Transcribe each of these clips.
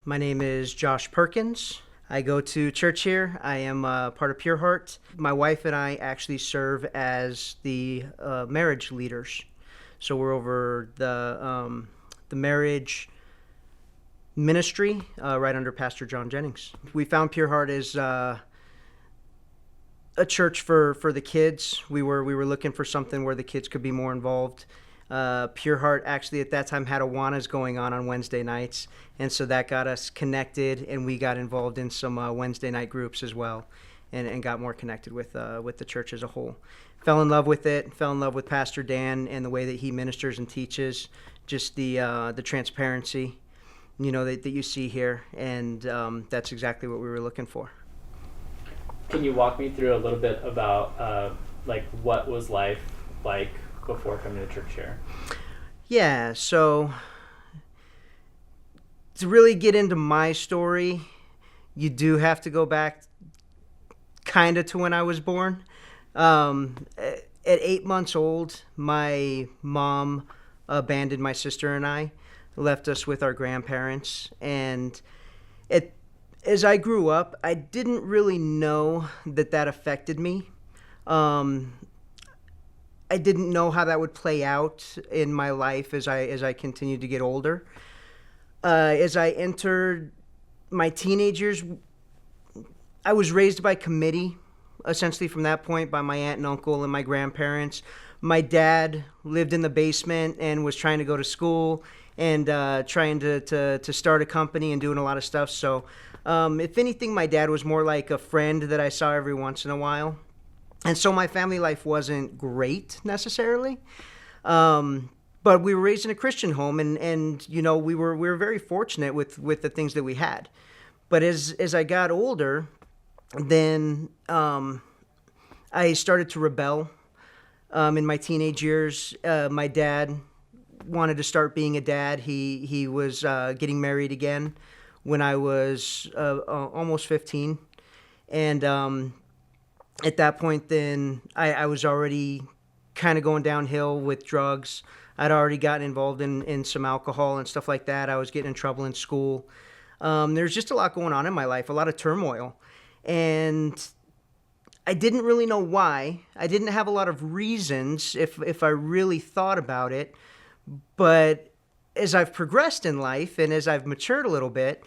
My name is Josh Perkins. I go to church here. I am part of Pure Heart. My wife and I actually serve as the marriage leaders. So we're over the marriage ministry right under Pastor John Jennings. We found Pure Heart as a church for the kids. We were looking for something where the kids could be more involved. Pure Heart actually at that time had Awanas going on Wednesday nights, and so that got us connected, and we got involved in some Wednesday night groups as well, and got more connected with the church as a whole. Fell in love with it. Fell in love with Pastor Dan and the way that he ministers and teaches. Just the transparency, that you see here, and that's exactly what we were looking for. Can you walk me through a little bit about what was life like before coming to church here? Yeah, so to really get into my story, you do have to go back kind of to when I was born. At 8 months old, my mom abandoned my sister and I, left us with our grandparents, and as I grew up, I didn't really know that affected me. I didn't know how that would play out in my life as I continued to get older. As I entered my teenage years, I was raised by committee, essentially from that point, by my aunt and uncle and my grandparents. My dad lived in the basement and was trying to go to school and trying to start a company and doing a lot of stuff. So if anything, my dad was more like a friend that I saw every once in a while. And so my family life wasn't great necessarily, but we were raised in a Christian home, and we were very fortunate with the things that we had. But as I got older, then I started to rebel in my teenage years. My dad wanted to start being a dad. He was getting married again when I was almost 15, and at that point, then I was already kind of going downhill with drugs. I'd already gotten involved in some alcohol and stuff like that. I was getting in trouble in school. There's just a lot going on in my life, a lot of turmoil. And I didn't really know why. I didn't have a lot of reasons if I really thought about it. But as I've progressed in life and as I've matured a little bit,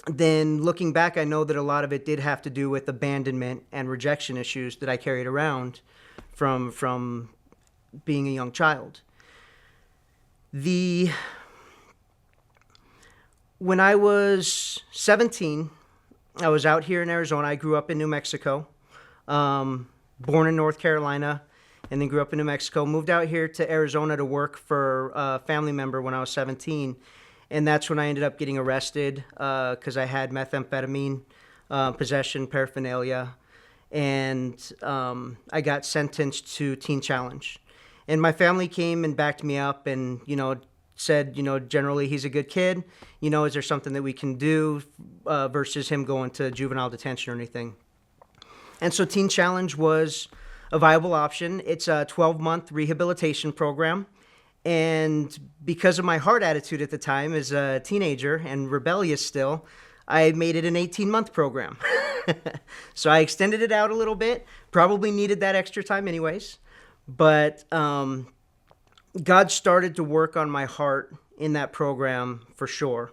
then looking back, I know that a lot of it did have to do with abandonment and rejection issues that I carried around from being a young child. When I was 17, I was out here in Arizona. I grew up in New Mexico, born in North Carolina, and then grew up in New Mexico. Moved out here to Arizona to work for a family member when I was 17. And that's when I ended up getting arrested because I had methamphetamine possession, paraphernalia, and I got sentenced to Teen Challenge. And my family came and backed me up and, said, generally he's a good kid. Is there something that we can do versus him going to juvenile detention or anything? And so Teen Challenge was a viable option. It's a 12-month rehabilitation program. And because of my hard attitude at the time as a teenager and rebellious still, I made it an 18-month program. So I extended it out a little bit, probably needed that extra time anyways. But God started to work on my heart in that program for sure.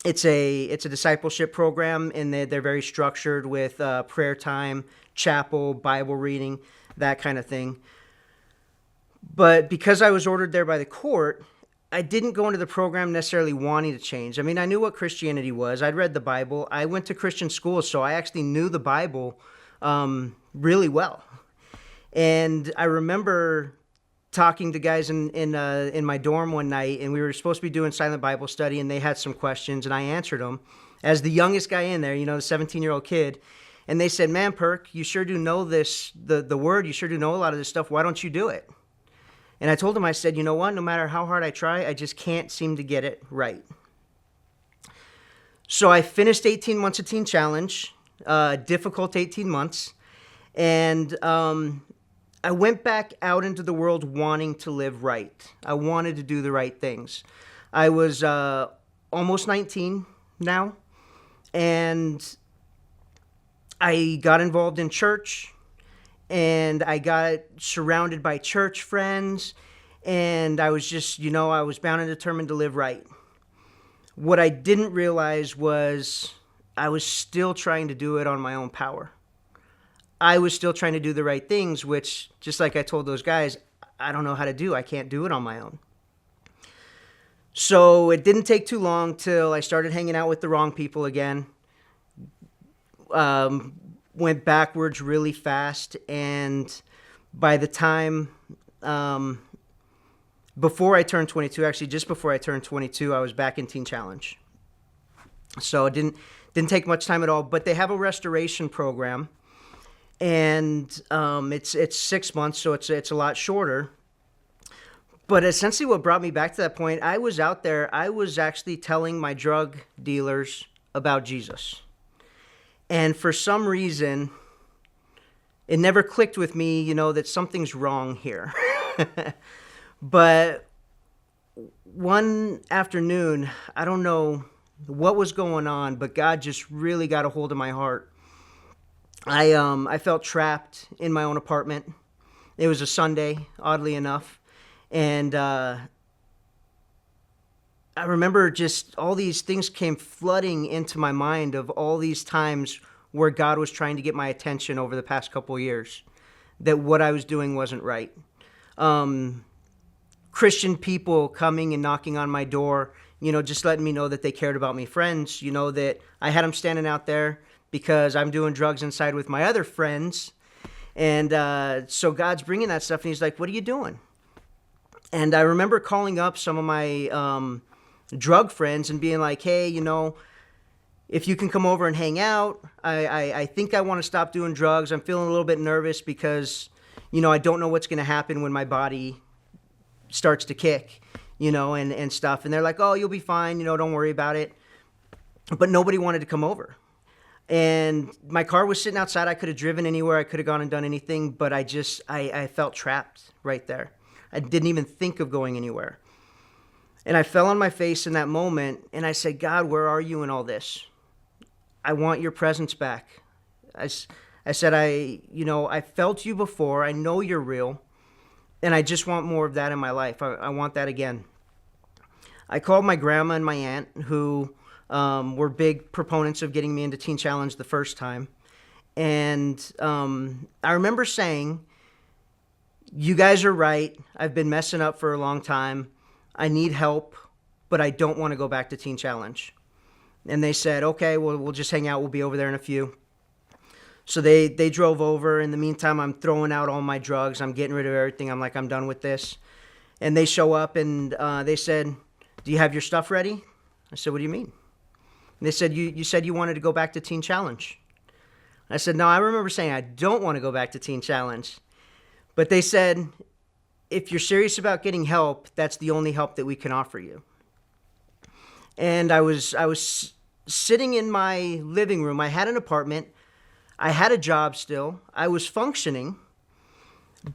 It's a discipleship program, and they're very structured with prayer time, chapel, Bible reading, that kind of thing. But because I was ordered there by the court, I didn't go into the program necessarily wanting to change. I mean, I knew what Christianity was. I'd read the Bible. I went to Christian school, so I actually knew the Bible really well. And I remember talking to guys in my dorm one night, and we were supposed to be doing silent Bible study, and they had some questions, and I answered them as the youngest guy in there, the 17-year-old kid. And they said, "Man, Perk, you sure do know this, the word. You sure do know a lot of this stuff. Why don't you do it?" And I told him, I said, "You know what? No matter how hard I try, I just can't seem to get it right." So I finished 18 months of Teen Challenge, difficult 18 months. And I went back out into the world wanting to live right. I wanted to do the right things. I was almost 19 now, and I got involved in church, and I got surrounded by church friends, and I was just, I was bound and determined to live right. What I didn't realize was I was still trying to do it on my own power. I was still trying to do the right things, which, just like I told those guys, I don't know how to do. I can't do it on my own. So it didn't take too long till I started hanging out with the wrong people again. Went backwards really fast, and by the time before I turned 22, actually just before I turned 22, I was back in Teen Challenge. So it didn't take much time at all. But they have a restoration program, and it's 6 months, so it's a lot shorter. But essentially what brought me back to that point, I was out there, I was actually telling my drug dealers about Jesus. And for some reason, it never clicked with me, that something's wrong here. But one afternoon, I don't know what was going on, but God just really got a hold of my heart. I felt trapped in my own apartment. It was a Sunday, oddly enough. And I remember just all these things came flooding into my mind of all these times where God was trying to get my attention over the past couple of years, that what I was doing wasn't right. Christian people coming and knocking on my door, just letting me know that they cared about me. Friends, that I had them standing out there because I'm doing drugs inside with my other friends. And so God's bringing that stuff, and he's like, what are you doing? And I remember calling up some of my drug friends and being like, hey, if you can come over and hang out, I think I want to stop doing drugs. I'm feeling a little bit nervous because, I don't know what's going to happen when my body starts to kick, and stuff. And they're like, oh, you'll be fine, don't worry about it. But nobody wanted to come over. And my car was sitting outside. I could have driven anywhere. I could have gone and done anything, but I felt trapped right there. I didn't even think of going anywhere. And I fell on my face in that moment, and I said, God, where are you in all this? I want your presence back. I said, I felt you before. I know you're real, and I just want more of that in my life. I want that again. I called my grandma and my aunt, who were big proponents of getting me into Teen Challenge the first time. And I remember saying, you guys are right. I've been messing up for a long time. I need help, but I don't want to go back to Teen Challenge. And they said, okay, well, we'll just hang out. We'll be over there in a few. So they drove over. In the meantime, I'm throwing out all my drugs. I'm getting rid of everything. I'm like, I'm done with this. And they show up, and they said, do you have your stuff ready? I said, what do you mean? And they said, you said you wanted to go back to Teen Challenge. I said, no, I remember saying I don't want to go back to Teen Challenge. But they said, if you're serious about getting help, that's the only help that we can offer you. And I was sitting in my living room. I had an apartment. I had a job still. I was functioning.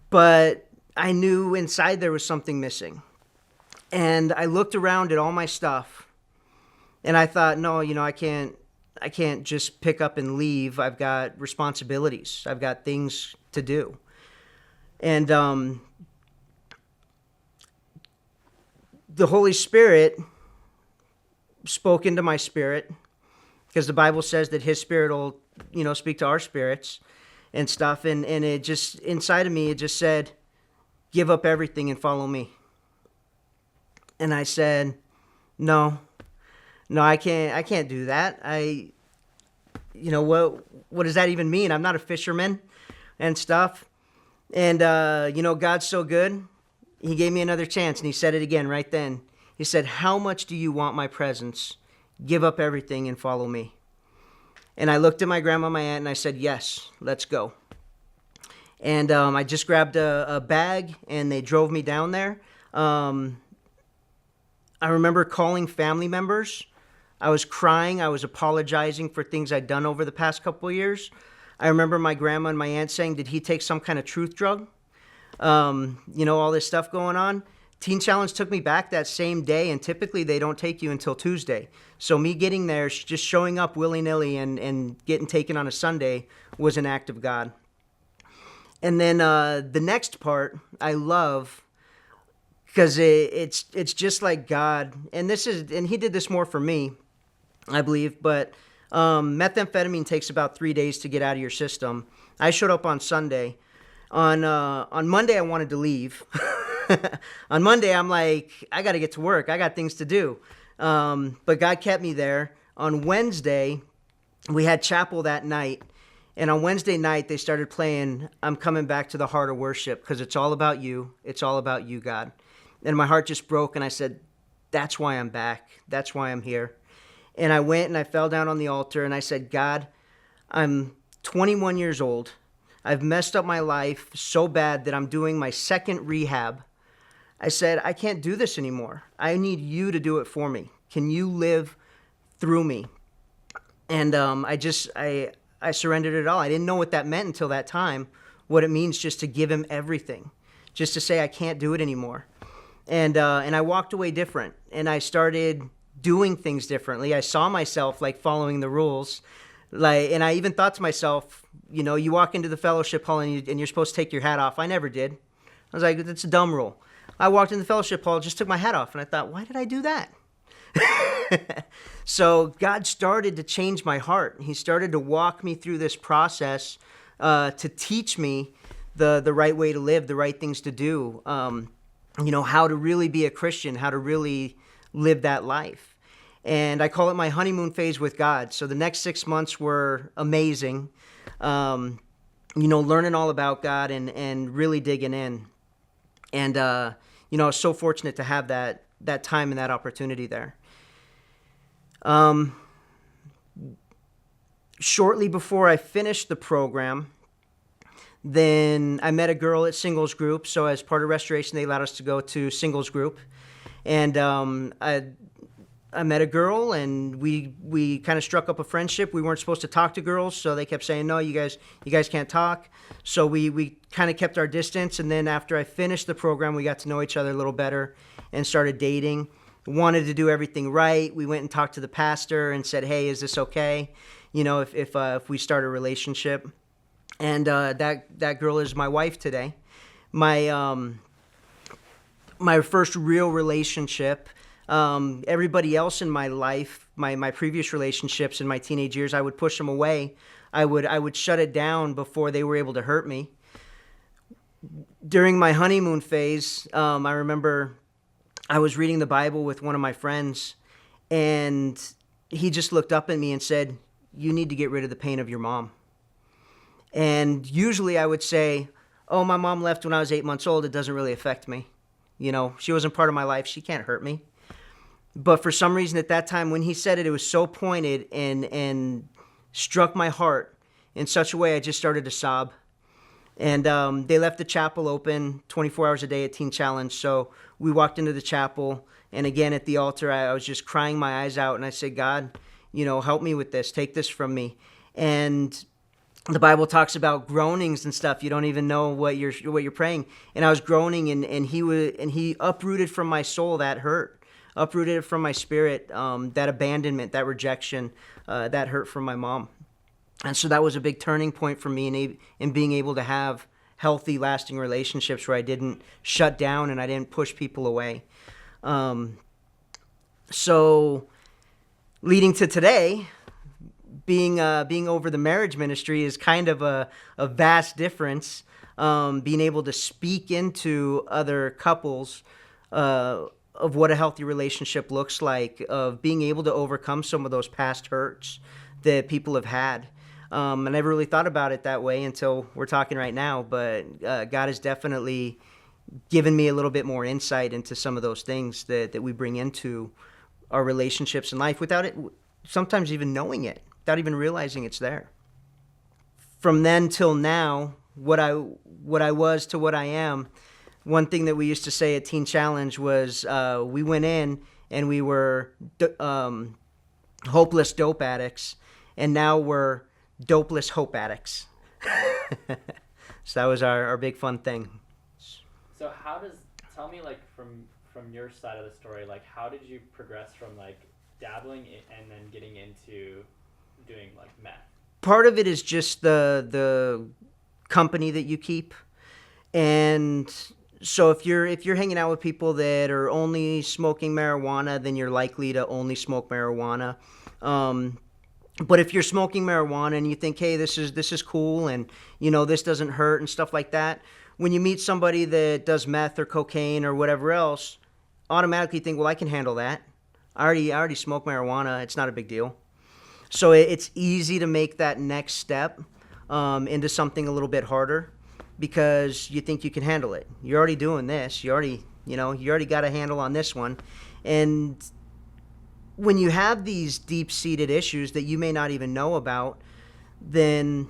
But I knew inside there was something missing. And I looked around at all my stuff. And I thought, no, I can't just pick up and leave. I've got responsibilities. I've got things to do. And the Holy Spirit spoke into my spirit, because the Bible says that his spirit will, speak to our spirits and stuff. And it just, inside of me, it just said, give up everything and follow me. And I said, no, I can't do that. What does that even mean? I'm not a fisherman and stuff. And, God's so good. He gave me another chance, and he said it again right then. He said, how much do you want my presence? Give up everything and follow me. And I looked at my grandma, my aunt, and I said, yes, let's go. And I just grabbed a bag, and they drove me down there. I remember calling family members. I was crying. I was apologizing for things I'd done over the past couple of years. I remember my grandma and my aunt saying, did he take some kind of truth drug? All this stuff going on. Teen Challenge took me back that same day, and typically they don't take you until Tuesday. So me getting there, just showing up willy-nilly and getting taken on a Sunday was an act of God. And then the next part I love because it's just like God, and He did this more for me, I believe. But methamphetamine takes about 3 days to get out of your system. I showed up on Sunday. On Monday, I wanted to leave. On Monday, I'm like, I got to get to work. I got things to do. But God kept me there. On Wednesday, we had chapel that night. And on Wednesday night, they started playing I'm Coming Back to the Heart of Worship, because it's all about you. It's all about you, God. And my heart just broke, and I said, that's why I'm back. That's why I'm here. And I went and I fell down on the altar, and I said, God, I'm 21 years old. I've messed up my life so bad that I'm doing my second rehab. I said, I can't do this anymore. I need you to do it for me. Can you live through me? And I surrendered it all. I didn't know what that meant until that time, what it means just to give him everything, just to say I can't do it anymore. And I walked away different, and I started doing things differently. I saw myself like following the rules, and I even thought to myself, you walk into the fellowship hall and you're supposed to take your hat off. I never did. I was like, that's a dumb rule. I walked in the fellowship hall, just took my hat off, and I thought, why did I do that? So God started to change my heart. He started to walk me through this process to teach me the right way to live, the right things to do, how to really be a Christian, how to really live that life. And I call it my honeymoon phase with God. So the next 6 months were amazing, learning all about God and really digging in. And, I was so fortunate to have that time and that opportunity there. Shortly before I finished the program, then I met a girl at singles group. So as part of restoration, they allowed us to go to singles group. And I met a girl, and we kind of struck up a friendship. We weren't supposed to talk to girls, so they kept saying, no, you guys can't talk. So we kind of kept our distance. And then after I finished the program, we got to know each other a little better and started dating. Wanted to do everything right. We went and talked to the pastor and said, hey, is this okay? If we start a relationship. And that girl is my wife today. My first real relationship. Everybody else in my life, my previous relationships in my teenage years, I would push them away. I would shut it down before they were able to hurt me. During my honeymoon phase, I remember I was reading the Bible with one of my friends, and he just looked up at me and said, you need to get rid of the pain of your mom. And usually I would say, oh, my mom left when I was 8 months old. It doesn't really affect me. She wasn't part of my life. She can't hurt me. But for some reason at that time when he said it, it was so pointed and struck my heart in such a way I just started to sob. And they left the chapel open 24 hours a day at Teen Challenge. So we walked into the chapel, and again at the altar, I was just crying my eyes out, and I said, God, help me with this. Take this from me. And the Bible talks about groanings and stuff. You don't even know what you're praying. And I was groaning, and he uprooted from my soul that hurt, uprooted it from my spirit, that abandonment, that rejection, that hurt from my mom. And so that was a big turning point for me in being able to have healthy, lasting relationships where I didn't shut down and I didn't push people away. So leading to today, being over the marriage ministry is kind of a vast difference. Being able to speak into other couples of what a healthy relationship looks like, of being able to overcome some of those past hurts that people have had. I never really thought about it that way until we're talking right now, but God has definitely given me a little bit more insight into some of those things that we bring into our relationships in life without it, sometimes even knowing it, without even realizing it's there. From then till now, what I was to what I am, one thing that we used to say at Teen Challenge was we went in and we were hopeless dope addicts, and now we're dopeless hope addicts. So that was our big fun thing. So tell me, like, from from your side of the story, like how did you progress from like dabbling and then getting into doing like meth? Part of it is just the company that you keep. And so if you're hanging out with people that are only smoking marijuana, then you're likely to only smoke marijuana. But if you're smoking marijuana and you think, hey, this is cool, and this doesn't hurt and stuff like that, when you meet somebody that does meth or cocaine or whatever else, automatically think, well, I can handle that. I already smoke marijuana. It's not a big deal. So it's easy to make that next step into something a little bit harder, because you think you can handle it. You're already doing this. You already got a handle on this one. And when you have these deep-seated issues that you may not even know about, then,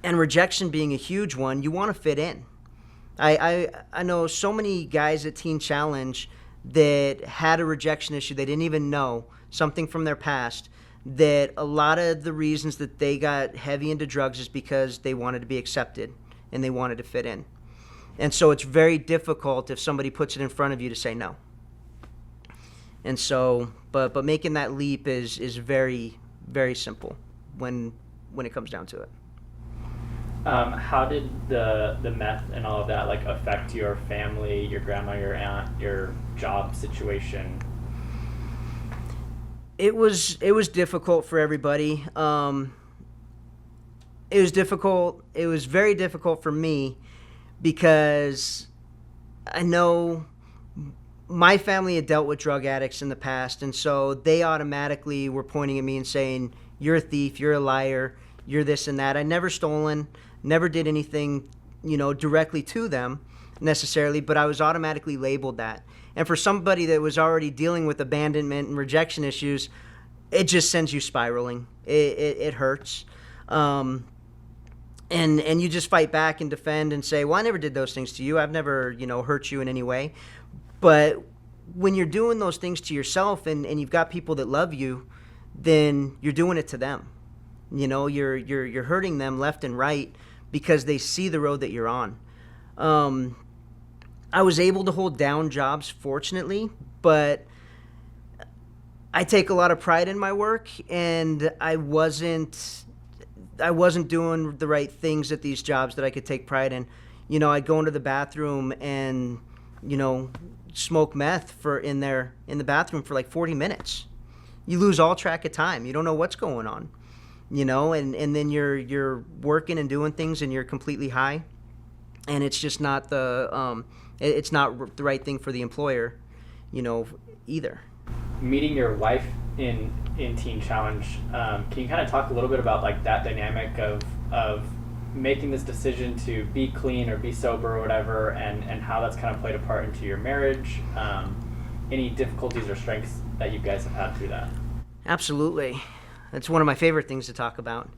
and rejection being a huge one, you want to fit in. I know so many guys at Teen Challenge that had a rejection issue they didn't even know, something from their past, that a lot of the reasons that they got heavy into drugs is because they wanted to be accepted and they wanted to fit in. And so it's very difficult if somebody puts it in front of you to say no. And so, but making that leap is very, very simple when it comes down to it. How did the meth and all of that like affect your family, your grandma, your aunt, your job situation? It was difficult for everybody. It was difficult. It was very difficult for me because I know my family had dealt with drug addicts in the past, and so they automatically were pointing at me and saying, you're a thief, you're a liar, you're this and that. I never stolen, never did anything, directly to them necessarily, but I was automatically labeled that. And for somebody that was already dealing with abandonment and rejection issues, it just sends you spiraling. It hurts. And you just fight back and defend and say, well, I never did those things to you. I've never, hurt you in any way. But when you're doing those things to yourself and you've got people that love you, then you're doing it to them. You're hurting them left and right because they see the road that you're on. I was able to hold down jobs, fortunately, but I take a lot of pride in my work, and I wasn't doing the right things at these jobs that I could take pride in. I'd go into the bathroom and, smoke meth in the bathroom for like 40 minutes. You lose all track of time. You don't know what's going on, and then you're working and doing things and you're completely high, and it's just not it's not the right thing for the employer, either. Meeting your wife in Teen Challenge, can you kind of talk a little bit about like that dynamic of making this decision to be clean or be sober or whatever, and how that's kind of played a part into your marriage? Any difficulties or strengths that you guys have had through that? Absolutely. That's one of my favorite things to talk about.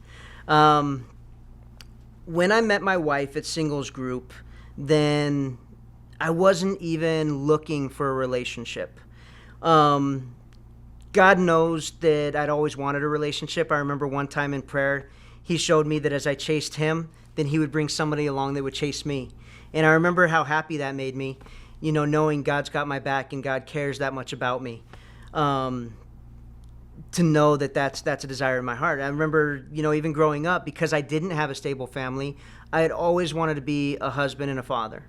When I met my wife at singles group, then I wasn't even looking for a relationship. God knows that I'd always wanted a relationship. I remember one time in prayer, he showed me that as I chased him, then he would bring somebody along that would chase me. And I remember how happy that made me, knowing God's got my back and God cares that much about me. To know that that's a desire in my heart. I remember, even growing up, because I didn't have a stable family, I had always wanted to be a husband and a father.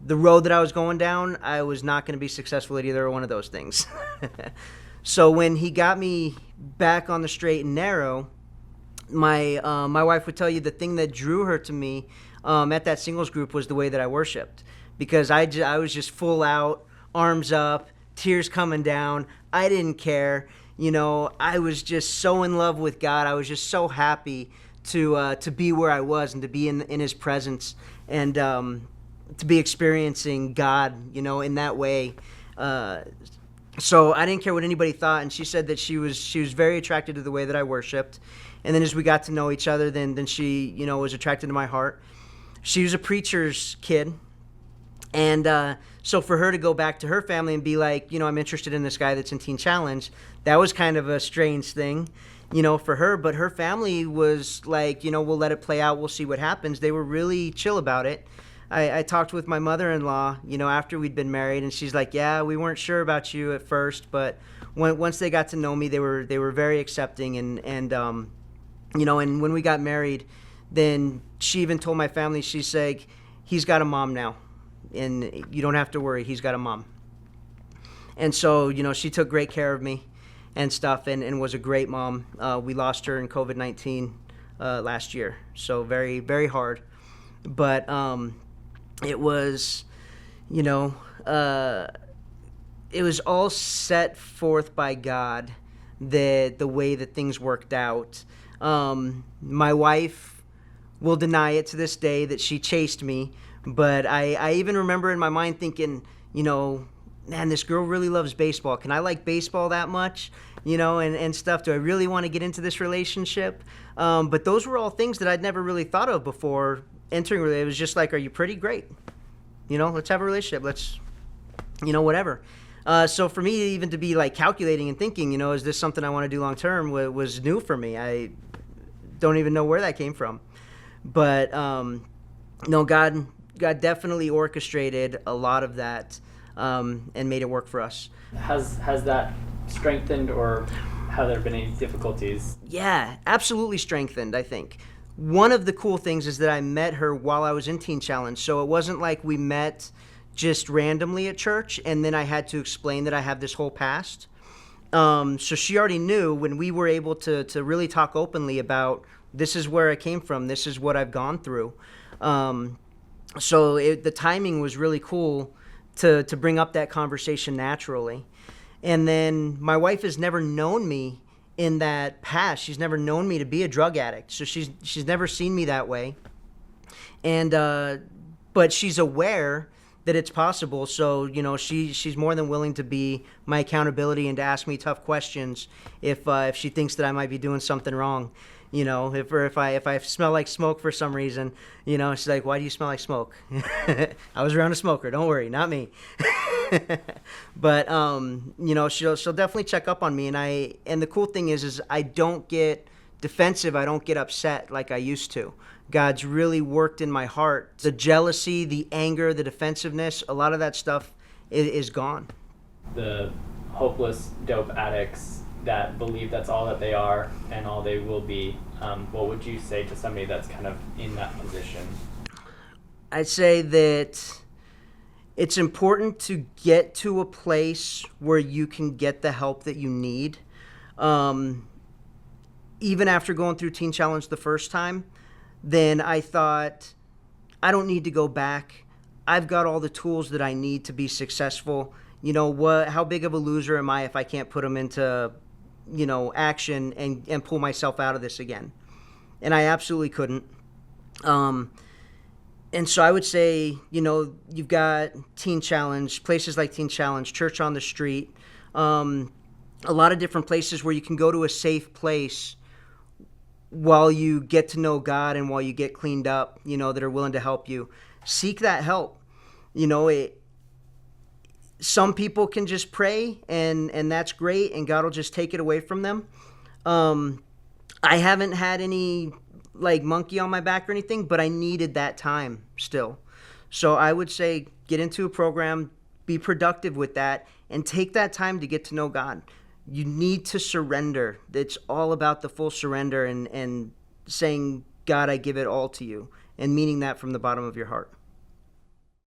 The road that I was going down, I was not going to be successful at either one of those things. So when he got me back on the straight and narrow, my wife would tell you the thing that drew her to me at that singles group was the way that I worshiped, because I was just full out, arms up, tears coming down. I didn't care. I was just so in love with God. I was just so happy to be where I was and to be in His presence and to be experiencing God, in that way. So I didn't care what anybody thought, and she said that she was very attracted to the way that I worshiped. And then as we got to know each other, then she, was attracted to my heart. She was a preacher's kid. And so for her to go back to her family and be like, I'm interested in this guy that's in Teen Challenge, that was kind of a strange thing, for her. But her family was like, we'll let it play out. We'll see what happens. They were really chill about it. I talked with my mother-in-law, after we'd been married, and she's like, "Yeah, we weren't sure about you at first, but once they got to know me, they were very accepting, and when we got married, then she even told my family, she's like, he's got a mom now, and you don't have to worry, he's got a mom." And so, she took great care of me and stuff, and was a great mom. We lost her in COVID-19 last year, so very, very hard. But it was, you know, it was all set forth by God, the way that things worked out. My wife will deny it to this day that she chased me, but I even remember in my mind thinking, man, this girl really loves baseball. Can I like baseball that much? And stuff. Do I really want to get into this relationship? But those were all things that I'd never really thought of before entering. It was just like, are you pretty? Great. Let's have a relationship. Let's, whatever. So for me, even to be like calculating and thinking, is this something I want to do long term, was new for me. I don't even know where that came from. But no, God definitely orchestrated a lot of that and made it work for us. Has that strengthened, or have there been any difficulties? Yeah, absolutely strengthened, I think. One of the cool things is that I met her while I was in Teen Challenge, so it wasn't like we met just randomly at church and then I had to explain that I have this whole past. So she already knew when we were able to really talk openly about, this is where I came from, this is what I've gone through. So the timing was really cool to bring up that conversation naturally. And then my wife has never known me in that past. She's never known me to be a drug addict. So she's never seen me that way. And but she's aware that it's possible. So, she's more than willing to be my accountability and to ask me tough questions if she thinks that I might be doing something wrong. If I smell like smoke for some reason, she's like, "Why do you smell like smoke?" I was around a smoker. Don't worry, not me. But she'll definitely check up on me, and the cool thing is I don't get defensive. I don't get upset like I used to. God's really worked in my heart. The jealousy, the anger, the defensiveness, a lot of that stuff is gone. The hopeless dope addicts that believe that's all that they are and all they will be, what would you say to somebody that's kind of in that position? I'd say that it's important to get to a place where you can get the help that you need. Even after going through Teen Challenge the first time, then I thought, I don't need to go back. I've got all the tools that I need to be successful. How big of a loser am I if I can't put them into, action and pull myself out of this again? And I absolutely couldn't. And so I would say, you've got Teen Challenge, places like Teen Challenge, Church on the Street, a lot of different places where you can go to a safe place while you get to know God and while you get cleaned up, that are willing to help you. Seek that help. Some people can just pray and that's great, and God will just take it away from them. I haven't had any like monkey on my back or anything, but I needed that time still. So I would say get into a program, be productive with that, and take that time to get to know God. You need to surrender. It's all about the full surrender and saying, God, I give it all to you, and meaning that from the bottom of your heart.